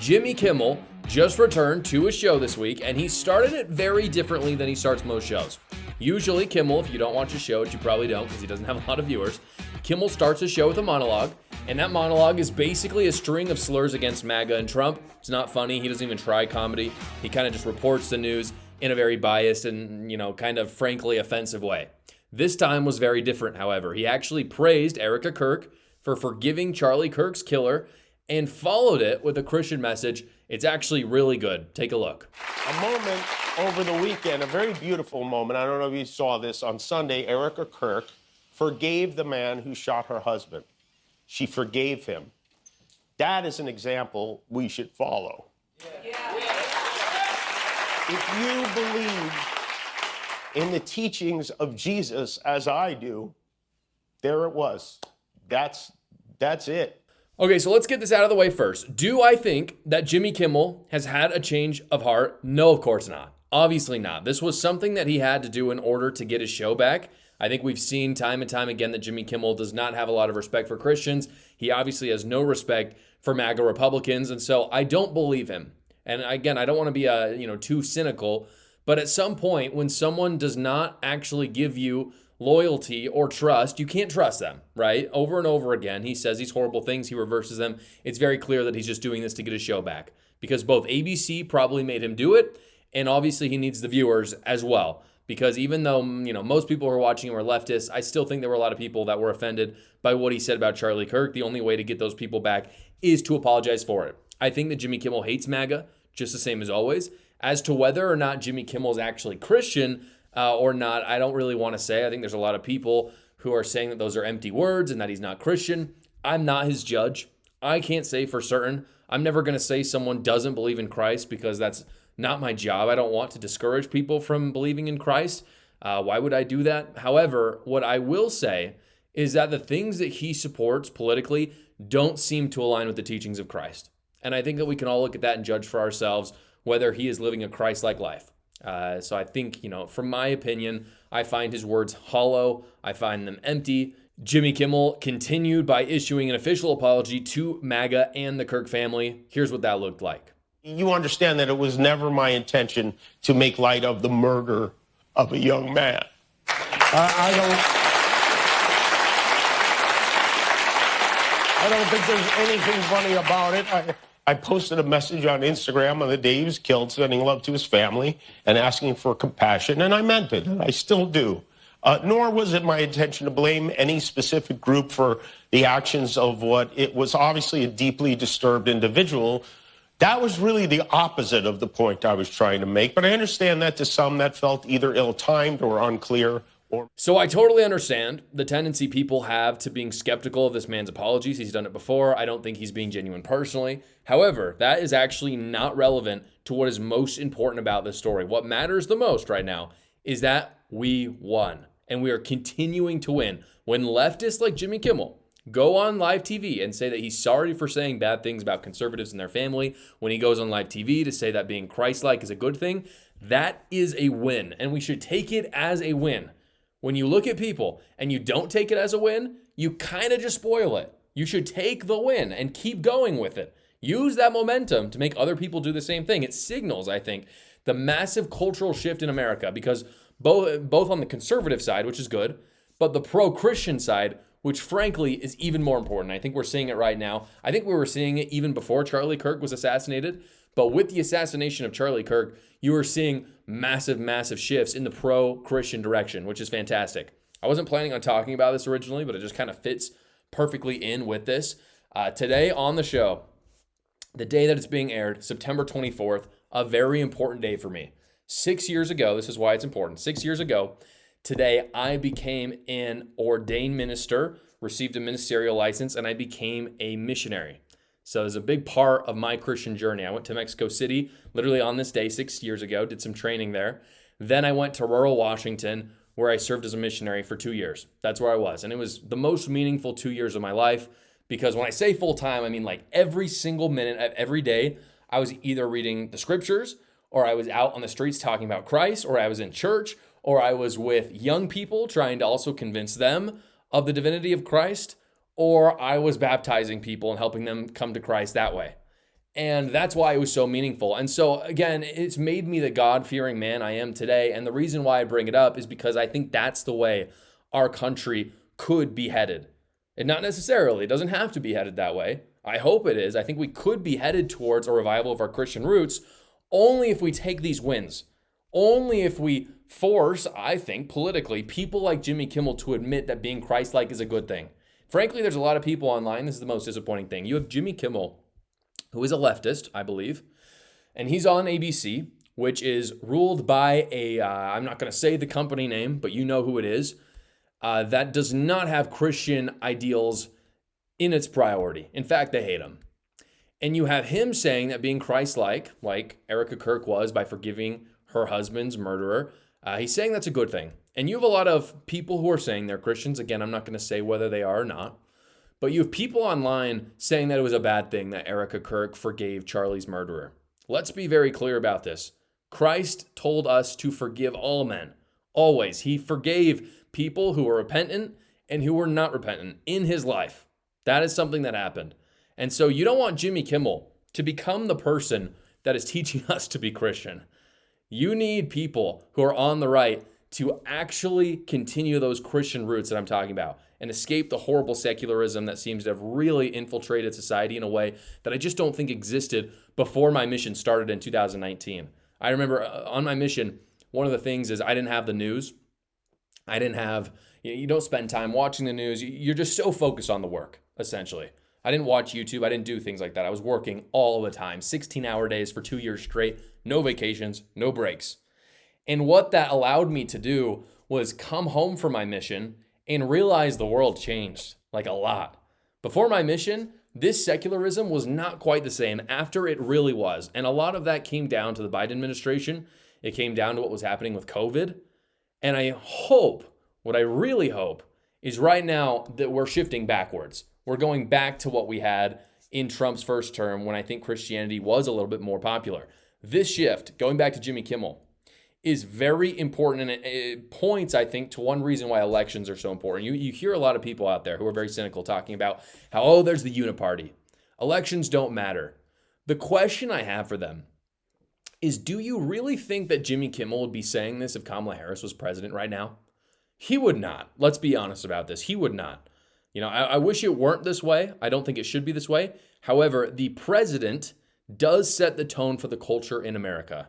Jimmy Kimmel just returned to his show this week, and he started it very differently than he starts most shows. Usually, Kimmel, if you don't watch his show, which you probably don't because he doesn't have a lot of viewers, Kimmel starts his show with a monologue, and that monologue is basically a string of slurs against MAGA and Trump. It's not funny. He doesn't even try comedy. He kind of just reports the news in a very biased and, kind of frankly offensive way. This time was very different, however. He actually praised Erika Kirk for forgiving Charlie Kirk's killer and followed it with a Christian message. It's actually really good. Take a look. A moment over the weekend, a very beautiful moment. I don't know if you saw this. On Sunday, Erika Kirk forgave the man who shot her husband. She forgave him. That is an example we should follow. Yeah. If you believe in the teachings of Jesus as I do, there it was. That's it. Okay, so let's get this out of the way first. Do I think that Jimmy Kimmel has had a change of heart? No, of course not. Obviously not. This was something that he had to do in order to get his show back. I think we've seen time and time again that Jimmy Kimmel does not have a lot of respect for Christians. He obviously has no respect for MAGA Republicans, and so I don't believe him. And again, I don't want to be too cynical, but at some point when someone does not actually give you loyalty or trust, you can't trust them, right? Over and over again, he says these horrible things, he reverses them. It's very clear that he's just doing this to get his show back because both ABC probably made him do it, and obviously he needs the viewers as well. Because even though, most people who are watching him are leftists, I still think there were a lot of people that were offended by what he said about Charlie Kirk. The only way to get those people back is to apologize for it. I think that Jimmy Kimmel hates MAGA, just the same as always. As to whether or not Jimmy Kimmel is actually Christian, or not, I don't really want to say. I think there's a lot of people who are saying that those are empty words and that he's not Christian. I'm not his judge. I can't say for certain. I'm never going to say someone doesn't believe in Christ because that's not my job. I don't want to discourage people from believing in Christ. Why would I do that? However, what I will say is that the things that he supports politically don't seem to align with the teachings of Christ. And I think that we can all look at that and judge for ourselves whether he is living a Christ-like life. So I think, from my opinion, I find his words hollow. I find them empty. Jimmy Kimmel continued by issuing an official apology to MAGA and the Kirk family. Here's what that looked like. You understand that it was never my intention to make light of the murder of a young man. I don't think there's anything funny about it. I posted a message on Instagram on the day he was killed, sending love to his family and asking for compassion, and I meant it, and I still do. Nor was it my intention to blame any specific group for the actions of what it was obviously a deeply disturbed individual. That was really the opposite of the point I was trying to make, but I understand that to some that felt either ill-timed or unclear. So I totally understand the tendency people have to being skeptical of this man's apologies. He's done it before. I don't think he's being genuine personally. However, that is actually not relevant to what is most important about this story. What matters the most right now is that we won, and we are continuing to win. When leftists like Jimmy Kimmel go on live TV and say that he's sorry for saying bad things about conservatives and their family, when he goes on live TV to say that being Christ-like is a good thing, that is a win, and we should take it as a win. When you look at people and you don't take it as a win, you kind of just spoil it. You should take the win and keep going with it. Use that momentum to make other people do the same thing. It signals, I think, the massive cultural shift in America because both on the conservative side, which is good, but the pro-Christian side, which frankly is even more important. I think we're seeing it right now. I think we were seeing it even before Charlie Kirk was assassinated. But with the assassination of Charlie Kirk, you are seeing massive, massive shifts in the pro-Christian direction, which is fantastic. I wasn't planning on talking about this originally, but it just kind of fits perfectly in with this. Today on the show, the day that it's being aired, September 24th, a very important day for me. 6 years ago, this is why it's important. 6 years ago, today I became an ordained minister, received a ministerial license, and I became a missionary. So there's a big part of my Christian journey. I went to Mexico City literally on this day 6 years ago, did some training there. Then I went to rural Washington where I served as a missionary for 2 years. That's where I was. And it was the most meaningful 2 years of my life because when I say full time, I mean like every single minute of every day, I was either reading the scriptures or I was out on the streets talking about Christ, or I was in church, or I was with young people trying to also convince them of the divinity of Christ, or I was baptizing people and helping them come to Christ that way. And that's why it was so meaningful. And so, again, it's made me the God-fearing man I am today. And the reason why I bring it up is because I think that's the way our country could be headed. And not necessarily, it doesn't have to be headed that way. I hope it is. I think we could be headed towards a revival of our Christian roots only if we take these wins. Only if we force, I think, politically, people like Jimmy Kimmel to admit that being Christ-like is a good thing. Frankly, there's a lot of people online. This is the most disappointing thing. You have Jimmy Kimmel, who is a leftist, I believe, and he's on ABC, which is ruled by I'm not going to say the company name, but you know who it is, that does not have Christian ideals in its priority. In fact, they hate him. And you have him saying that being Christ-like, like Erika Kirk was by forgiving her husband's murderer, he's saying that's a good thing. And you have a lot of people who are saying they're Christians. Again, I'm not going to say whether they are or not. But you have people online saying that it was a bad thing that Erika Kirk forgave Charlie's murderer. Let's be very clear about this. Christ told us to forgive all men, always. He forgave people who were repentant and who were not repentant in his life. That is something that happened. And so you don't want Jimmy Kimmel to become the person that is teaching us to be Christian. You need people who are on the right to actually continue those Christian roots that I'm talking about and escape the horrible secularism that seems to have really infiltrated society in a way that I just don't think existed before my mission started in 2019. I remember on my mission, one of the things is I didn't have the news. I didn't have, you don't spend time watching the news. You're just so focused on the work, essentially. I didn't watch YouTube. I didn't do things like that. I was working all the time, 16-hour days for 2 years straight, no vacations, no breaks. And what that allowed me to do was come home from my mission and realize the world changed, like a lot. Before my mission, this secularism was not quite the same. After, it really was. And a lot of that came down to the Biden administration. It came down to what was happening with COVID. And I hope, what I really hope, is right now that we're shifting backwards. We're going back to what we had in Trump's first term when I think Christianity was a little bit more popular. This shift, going back to Jimmy Kimmel, is very important, and it points, I think, to one reason why elections are so important. You hear a lot of people out there who are very cynical talking about how, oh, there's the uniparty. Elections don't matter. The question I have for them is, do you really think that Jimmy Kimmel would be saying this if Kamala Harris was president right now? He would not. Let's be honest about this. He would not. You know, I wish it weren't this way. I don't think it should be this way. However, the president does set the tone for the culture in America.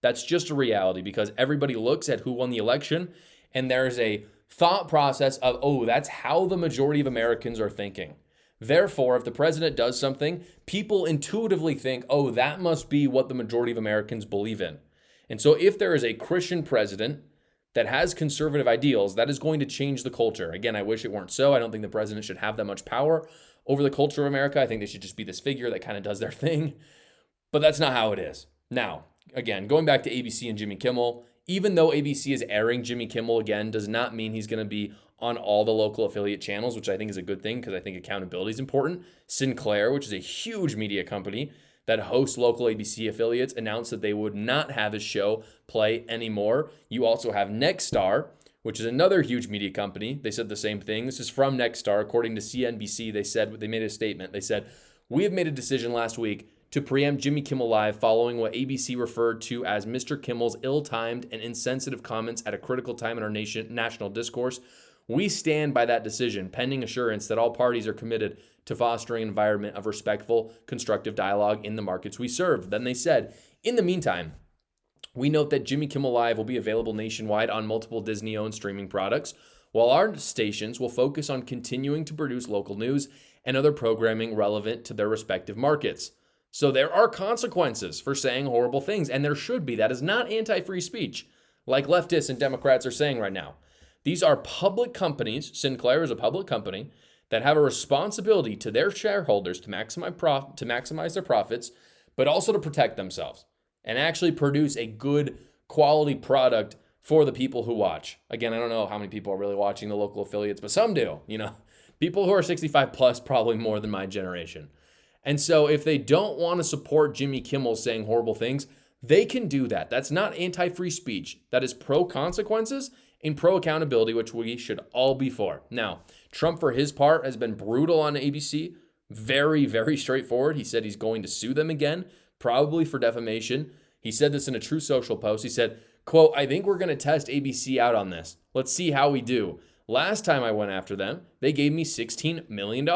That's just a reality because everybody looks at who won the election and there's a thought process of, oh, that's how the majority of Americans are thinking. Therefore, if the president does something, people intuitively think, oh, that must be what the majority of Americans believe in. And so if there is a Christian president that has conservative ideals, that is going to change the culture. Again, I wish it weren't so. I don't think the president should have that much power over the culture of America. I think they should just be this figure that kind of does their thing. But that's not how it is. Now, again, going back to ABC and Jimmy Kimmel, even though ABC is airing Jimmy Kimmel again, does not mean he's going to be on all the local affiliate channels, which I think is a good thing because I think accountability is important. Sinclair, which is a huge media company that hosts local ABC affiliates, announced that they would not have his show play anymore. You also have Nexstar, which is another huge media company. They said the same thing. This is from Nexstar. According to CNBC, they made a statement. They said, we have made a decision last week to preempt Jimmy Kimmel Live following what ABC referred to as Mr. Kimmel's ill-timed and insensitive comments at a critical time in our national discourse. We stand by that decision, pending assurance that all parties are committed to fostering an environment of respectful, constructive dialogue in the markets we serve. Then they said, in the meantime, we note that Jimmy Kimmel Live will be available nationwide on multiple Disney-owned streaming products, while our stations will focus on continuing to produce local news and other programming relevant to their respective markets. So there are consequences for saying horrible things, and there should be. That is not anti-free speech, like leftists and Democrats are saying right now. These are public companies. Sinclair is a public company that have a responsibility to their shareholders to maximize their profits, but also to protect themselves and actually produce a good quality product for the people who watch. Again, I don't know how many people are really watching the local affiliates, but some do. You know, people who are 65 plus, probably more than my generation. And so if they don't want to support Jimmy Kimmel saying horrible things, they can do that. That's not anti-free speech. That is pro-consequences and pro-accountability, which we should all be for. Now, Trump, for his part, has been brutal on ABC, Very, very straightforward. He said he's going to sue them again, probably for defamation. He said this in a True Social post. He said, quote, "I think we're going to test ABC out on this. Let's see how we do. Last time I went after them, they gave me $16 million.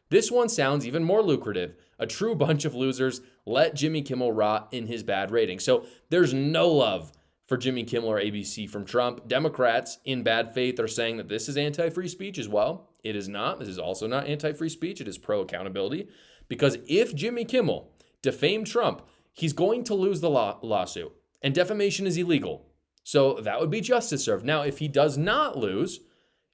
This one sounds even more lucrative. A true bunch of losers. Let Jimmy Kimmel rot in his bad rating." So there's no love for Jimmy Kimmel or ABC from Trump. Democrats in bad faith are saying that this is anti-free speech as well. It is not. This is also not anti-free speech. It is pro-accountability. Because if Jimmy Kimmel defamed Trump, he's going to lose the lawsuit. And defamation is illegal. So that would be justice served. Now, if he does not lose,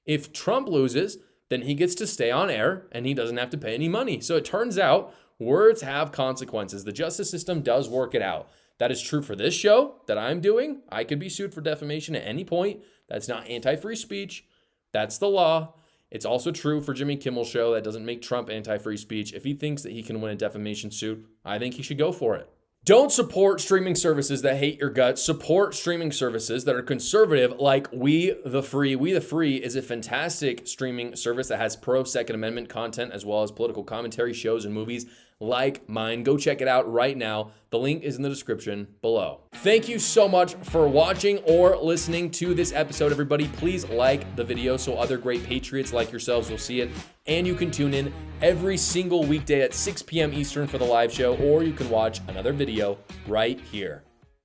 if Trump loses, then he gets to stay on air and he doesn't have to pay any money. So it turns out words have consequences. The justice system does work it out. That is true for this show that I'm doing. I could be sued for defamation at any point. That's not anti-free speech. That's the law. It's also true for Jimmy Kimmel's show. That doesn't make Trump anti-free speech. If he thinks that he can win a defamation suit, I think he should go for it. Don't support streaming services that hate your guts. Support streaming services that are conservative, like We the Free. We the Free is a fantastic streaming service that has pro-Second Amendment content as well as political commentary shows and movies like mine. Go check it out right now. The link is in the description below. Thank you so much for watching or listening to this episode, everybody. Please like the video so other great patriots like yourselves will see it. And you can tune in every single weekday at 6 p.m. Eastern for the live show, or you can watch another video right here.